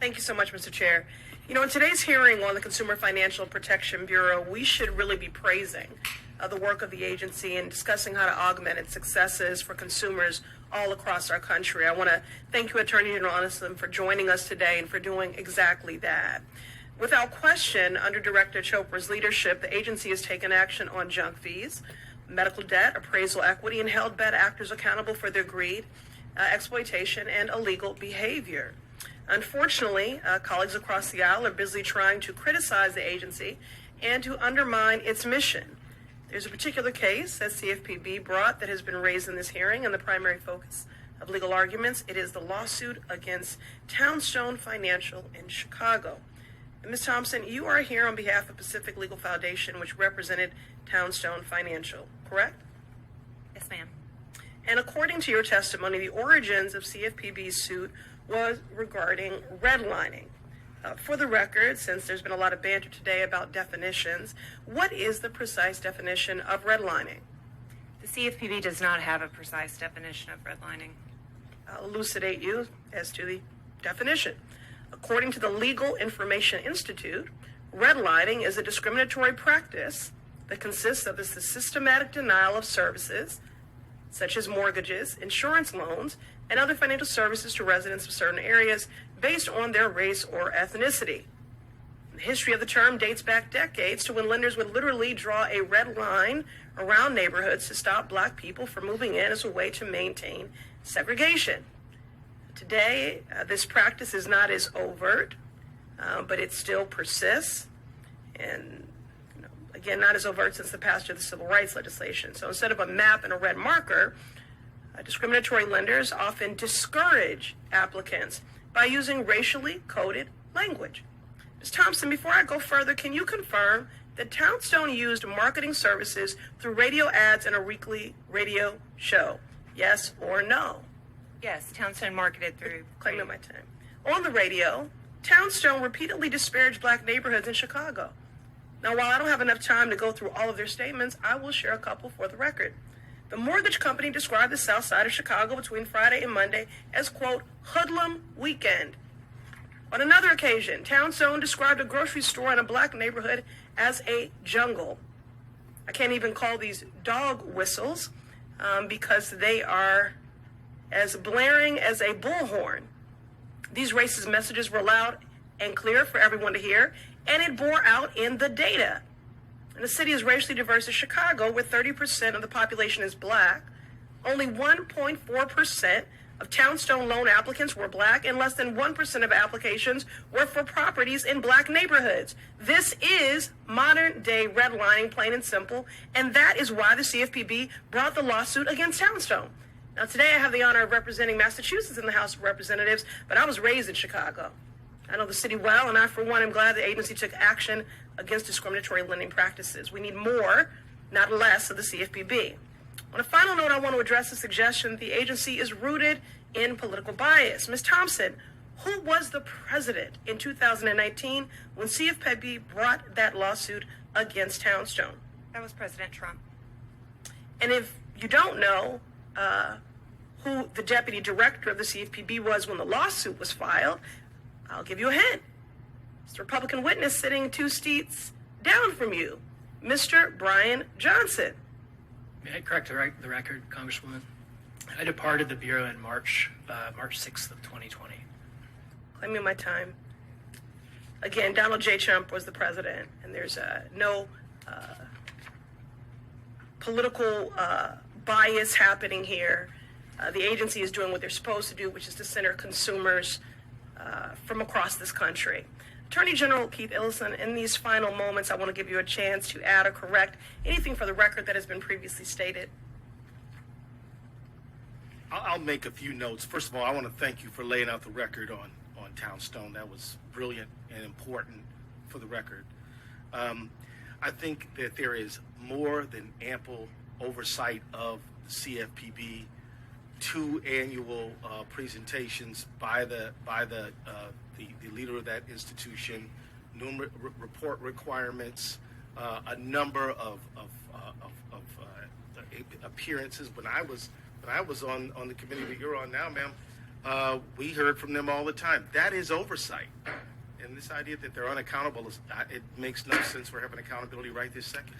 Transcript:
Thank you so much, Mr. Chair. In today's hearing on the Consumer Financial Protection Bureau, we should really be praising the work of the agency and discussing how to augment its successes for consumers all across our country. I want to thank you, Attorney General Ellison, for joining us today and for doing exactly that. Without question, under Director Chopra's leadership, the agency has taken action on junk fees, medical debt, appraisal equity, and held bad actors accountable for their greed, exploitation, and illegal behavior. Unfortunately, colleagues across the aisle are busy trying to criticize the agency and to undermine its mission. There's a particular case that CFPB brought that has been raised in this hearing, and the primary focus of legal arguments, it is the lawsuit against Townstone Financial in Chicago. And Ms. Thompson, you are here on behalf of Pacific Legal Foundation, which represented Townstone Financial, correct? Yes, ma'am. And according to your testimony, the origins of CFPB's suit was regarding redlining. For the record, since there's been a lot of banter today about definitions, what is the precise definition of redlining? The CFPB does not have a precise definition of redlining. I'll elucidate you as to the definition. According to the Legal Information Institute, redlining is a discriminatory practice that consists of the systematic denial of services, such as mortgages, insurance loans, and other financial services to residents of certain areas based on their race or ethnicity. The history of the term dates back decades to when lenders would literally draw a red line around neighborhoods to stop black people from moving in as a way to maintain segregation. Today, this practice is not as overt, but it still persists. And again, not as overt since the passage of the civil rights legislation. So instead of a map and a red marker, discriminatory lenders often discourage applicants by using racially coded language. Ms. Thompson, before I go further, can you confirm that Townstone used marketing services through radio ads and a weekly radio show? Yes or no? Yes, Townstone marketed through. Claiming my time. On the radio, Townstone repeatedly disparaged black neighborhoods in Chicago. Now, while I don't have enough time to go through all of their statements, I will share a couple for the record. The mortgage company described the south side of Chicago between Friday and Monday as, quote, hoodlum weekend. On another occasion, Townstone described a grocery store in a black neighborhood as a jungle. I can't even call these dog whistles because they are as blaring as a bullhorn. These racist messages were loud and clear for everyone to hear, and it bore out in the data. And the city is racially diverse as Chicago, where 30% of the population is black. Only 1.4% of Townstone loan applicants were black, and less than 1% of applications were for properties in black neighborhoods. This is modern-day redlining, plain and simple, and that is why the CFPB brought the lawsuit against Townstone. Now, today I have the honor of representing Massachusetts in the House of Representatives, but I was raised in Chicago. I know the city well, and I, for one, am glad the agency took action against discriminatory lending practices. We need more, not less, of the CFPB. On a final note, I want to address the suggestion that the agency is rooted in political bias. Ms. Thompson, who was the president in 2019 when CFPB brought that lawsuit against Townstone? That was President Trump. And if you don't know who the deputy director of the CFPB was when the lawsuit was filed, I'll give you a hint. It's the Republican witness sitting 2 seats down from you, Mr. Brian Johnson. May I correct the record, Congresswoman? I departed the Bureau in March 6th of 2020. Claiming my time. Again, Donald J. Trump was the president, and there's no political bias happening here. The agency is doing what they're supposed to do, which is to center consumers from across this country. Attorney General Keith Ellison, in these final moments, I want to give you a chance to add or correct anything for the record that has been previously stated. I'll make a few notes. First of all, I want to thank you for laying out the record on Townstone. That was brilliant and important for the record. I think that there is more than ample oversight of the CFPB, 2 annual presentations by the leader of that institution, numerous report requirements, a number of appearances. When I was on the committee that you're on now, ma'am, We heard from them all the time. That is oversight. And this idea that they're unaccountable, it makes no sense for having accountability right this second.